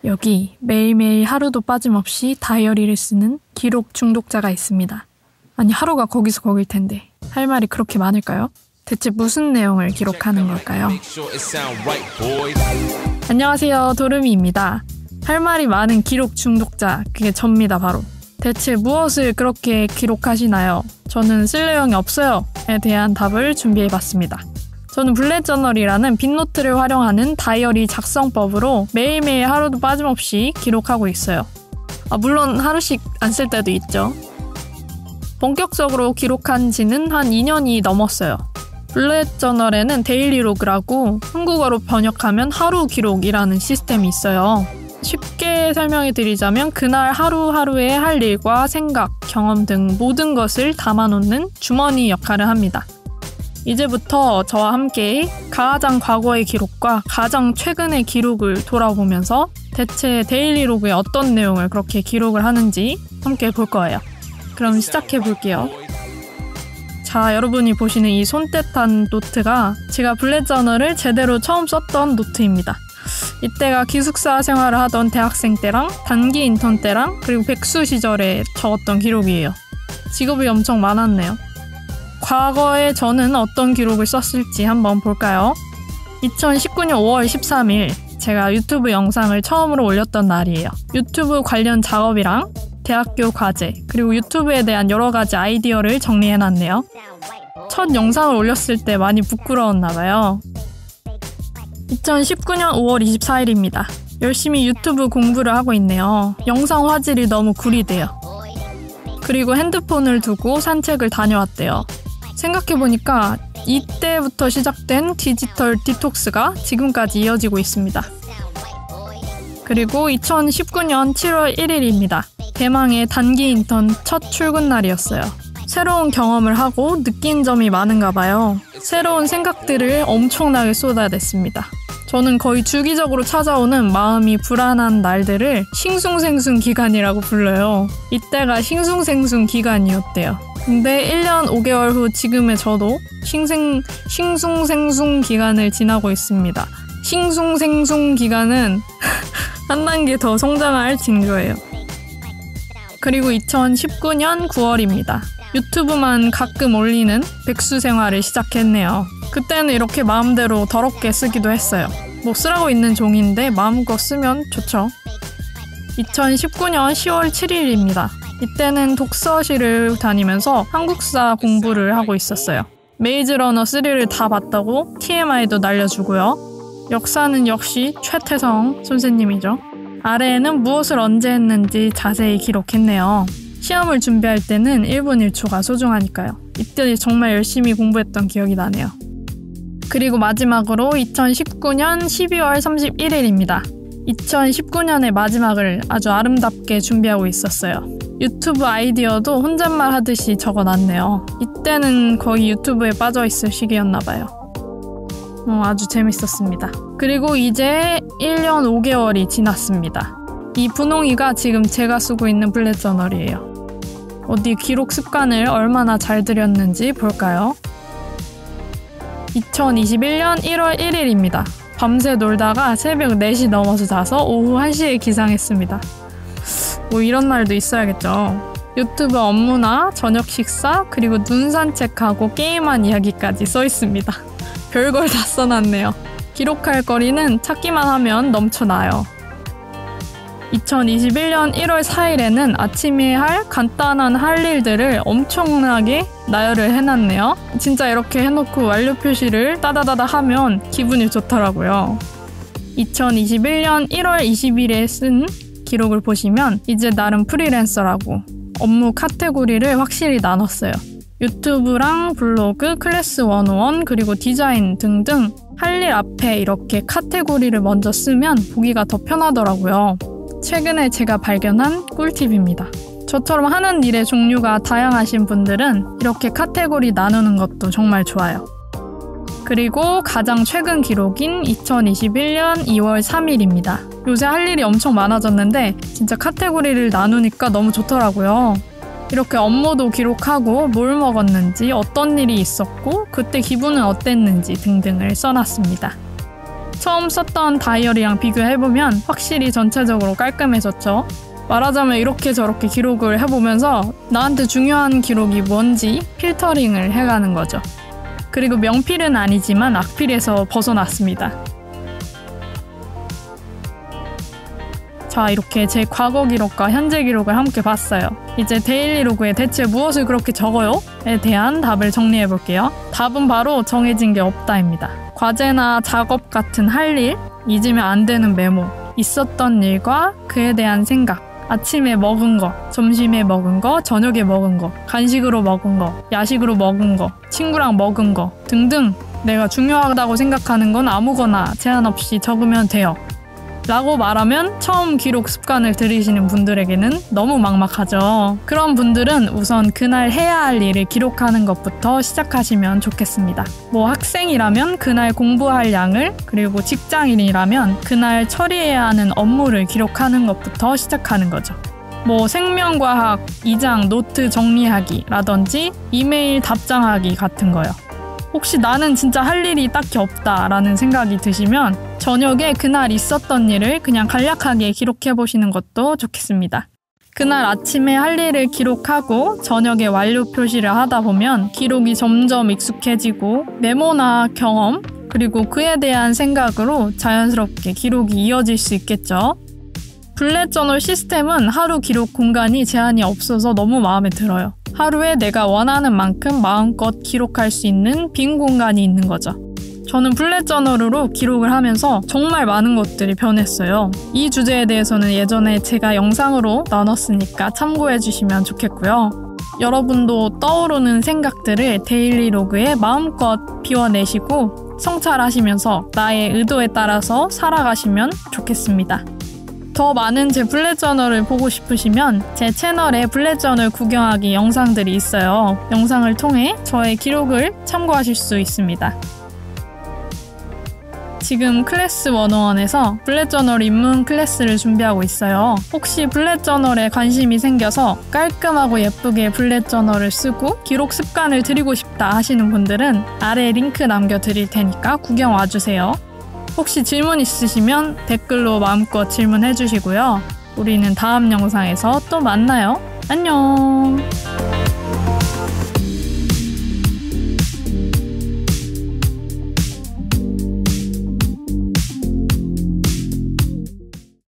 여기 매일매일 하루도 빠짐없이 다이어리를 쓰는 기록 중독자가 있습니다. 아니, 하루가 거기서 거길 텐데 할 말이 그렇게 많을까요? 대체 무슨 내용을 기록하는 걸까요? 안녕하세요, 도르미입니다. 할 말이 많은 기록 중독자, 그게 접니다 바로. 대체 무엇을 그렇게 기록하시나요? 저는 쓸 내용이 없어요 에 대한 답을 준비해봤습니다. 저는 블랙저널이라는 빈노트를 활용하는 다이어리 작성법으로 매일매일 하루도 빠짐없이 기록하고 있어요. 물론 하루씩 안 쓸 때도 있죠. 본격적으로 기록한 지는 한 2년이 넘었어요. 블랙저널에는 데일리로그라고 한국어로 번역하면 하루 기록이라는 시스템이 있어요. 쉽게 설명해 드리자면 그날 하루하루의 할 일과 생각, 경험 등 모든 것을 담아놓는 주머니 역할을 합니다. 이제부터 저와 함께 가장 과거의 기록과 가장 최근의 기록을 돌아보면서 대체 데일리로그에 어떤 내용을 그렇게 기록을 하는지 함께 볼 거예요. 그럼 시작해 볼게요. 자, 여러분이 보시는 이 손때탄 노트가 제가 블랙저널을 제대로 처음 썼던 노트입니다. 이때가 기숙사 생활을 하던 대학생 때랑 단기 인턴 때랑 그리고 백수 시절에 적었던 기록이에요. 직업이 엄청 많았네요. 과거에 저는 어떤 기록을 썼을지 한번 볼까요? 2019년 5월 13일 제가 유튜브 영상을 처음으로 올렸던 날이에요. 유튜브 관련 작업이랑 대학교 과제, 그리고 유튜브에 대한 여러 가지 아이디어를 정리해놨네요. 첫 영상을 올렸을 때 많이 부끄러웠나봐요. 2019년 5월 24일입니다. 열심히 유튜브 공부를 하고 있네요. 영상 화질이 너무 구리대요. 그리고 핸드폰을 두고 산책을 다녀왔대요. 생각해보니까 이때부터 시작된 디지털 디톡스가 지금까지 이어지고 있습니다. 그리고 2019년 7월 1일입니다. 대망의 단기 인턴 첫 출근 날이었어요. 새로운 경험을 하고 느낀 점이 많은가 봐요. 새로운 생각들을 엄청나게 쏟아냈습니다. 저는 거의 주기적으로 찾아오는 마음이 불안한 날들을 싱숭생숭 기간이라고 불러요. 이때가 싱숭생숭 기간이었대요. 근데 1년 5개월 후 지금의 저도 싱숭생숭 기간을 지나고 있습니다. 싱숭생숭 기간은 한 단계 더 성장할 징조예요. 그리고 2019년 9월입니다. 유튜브만 가끔 올리는 백수 생활을 시작했네요. 그때는 이렇게 마음대로 더럽게 쓰기도 했어요. 뭐 쓰라고 있는 종인데 마음껏 쓰면 좋죠. 2019년 10월 7일입니다. 이때는 독서실을 다니면서 한국사 공부를 하고 있었어요. 메이즈 러너 3를 다 봤다고 TMI도 날려주고요. 역사는 역시 최태성 선생님이죠. 아래에는 무엇을 언제 했는지 자세히 기록했네요. 시험을 준비할 때는 1분 1초가 소중하니까요. 이때 정말 열심히 공부했던 기억이 나네요. 그리고 마지막으로 2019년 12월 31일입니다. 2019년의 마지막을 아주 아름답게 준비하고 있었어요. 유튜브 아이디어도 혼잣말 하듯이 적어놨네요. 이때는 거의 유튜브에 빠져있을 시기였나봐요. 아주 재밌었습니다. 그리고 이제 1년 5개월이 지났습니다. 이 분홍이가 지금 제가 쓰고 있는 블랙저널이에요. 어디 기록 습관을 얼마나 잘 들였는지 볼까요? 2021년 1월 1일입니다. 밤새 놀다가 새벽 4시 넘어서 자서 오후 1시에 기상했습니다. 뭐 이런 날도 있어야겠죠. 유튜브 업무나 저녁 식사, 그리고 눈 산책하고 게임한 이야기까지 써있습니다. 별걸 다 써놨네요. 기록할 거리는 찾기만 하면 넘쳐나요. 2021년 1월 4일에는 아침에 할 간단한 할 일들을 엄청나게 나열을 해놨네요. 진짜 이렇게 해놓고 완료 표시를 따다다다 하면 기분이 좋더라고요. 2021년 1월 20일에 쓴 기록을 보시면 이제 나름 프리랜서라고 업무 카테고리를 확실히 나눴어요. 유튜브랑 블로그, 클래스 101, 그리고 디자인 등등 할 일 앞에 이렇게 카테고리를 먼저 쓰면 보기가 더 편하더라고요. 최근에 제가 발견한 꿀팁입니다. 저처럼 하는 일의 종류가 다양하신 분들은 이렇게 카테고리 나누는 것도 정말 좋아요. 그리고 가장 최근 기록인 2021년 2월 3일입니다. 요새 할 일이 엄청 많아졌는데 진짜 카테고리를 나누니까 너무 좋더라고요. 이렇게 업무도 기록하고 뭘 먹었는지, 어떤 일이 있었고, 그때 기분은 어땠는지 등등을 써놨습니다. 처음 썼던 다이어리랑 비교해보면 확실히 전체적으로 깔끔해졌죠. 말하자면 이렇게 저렇게 기록을 해보면서 나한테 중요한 기록이 뭔지 필터링을 해가는 거죠. 그리고 명필은 아니지만 악필에서 벗어났습니다. 자, 이렇게 제 과거 기록과 현재 기록을 함께 봤어요. 이제 데일리로그에 대체 무엇을 그렇게 적어요? 에 대한 답을 정리해볼게요. 답은 바로 정해진 게 없다입니다. 과제나 작업 같은 할 일, 잊으면 안 되는 메모, 있었던 일과 그에 대한 생각, 아침에 먹은 거, 점심에 먹은 거, 저녁에 먹은 거, 간식으로 먹은 거, 야식으로 먹은 거, 친구랑 먹은 거 등등 내가 중요하다고 생각하는 건 아무거나 제한 없이 적으면 돼요. 라고 말하면 처음 기록 습관을 들이시는 분들에게는 너무 막막하죠. 그런 분들은 우선 그날 해야 할 일을 기록하는 것부터 시작하시면 좋겠습니다. 뭐 학생이라면 그날 공부할 양을, 그리고 직장인이라면 그날 처리해야 하는 업무를 기록하는 것부터 시작하는 거죠. 뭐 생명과학, 이장, 노트 정리하기라든지 이메일 답장하기 같은 거요. 혹시 나는 진짜 할 일이 딱히 없다라는 생각이 드시면 저녁에 그날 있었던 일을 그냥 간략하게 기록해보시는 것도 좋겠습니다. 그날 아침에 할 일을 기록하고 저녁에 완료 표시를 하다 보면 기록이 점점 익숙해지고 메모나 경험, 그리고 그에 대한 생각으로 자연스럽게 기록이 이어질 수 있겠죠. 블렛저널 시스템은 하루 기록 공간이 제한이 없어서 너무 마음에 들어요. 하루에 내가 원하는 만큼 마음껏 기록할 수 있는 빈 공간이 있는 거죠. 저는 블렛저널로 기록을 하면서 정말 많은 것들이 변했어요. 이 주제에 대해서는 예전에 제가 영상으로 나눴으니까 참고해 주시면 좋겠고요. 여러분도 떠오르는 생각들을 데일리로그에 마음껏 비워내시고 성찰하시면서 나의 의도에 따라서 살아가시면 좋겠습니다. 더 많은 제 블렛저널을 보고 싶으시면 제 채널에 블렛저널 구경하기 영상들이 있어요. 영상을 통해 저의 기록을 참고하실 수 있습니다. 지금 클래스 101에서 블렛저널 입문 클래스를 준비하고 있어요. 혹시 블렛저널에 관심이 생겨서 깔끔하고 예쁘게 블렛저널을 쓰고 기록 습관을 들이고 싶다 하시는 분들은 아래 링크 남겨드릴 테니까 구경 와주세요. 혹시 질문 있으시면 댓글로 마음껏 질문해 주시고요. 우리는 다음 영상에서 또 만나요. 안녕!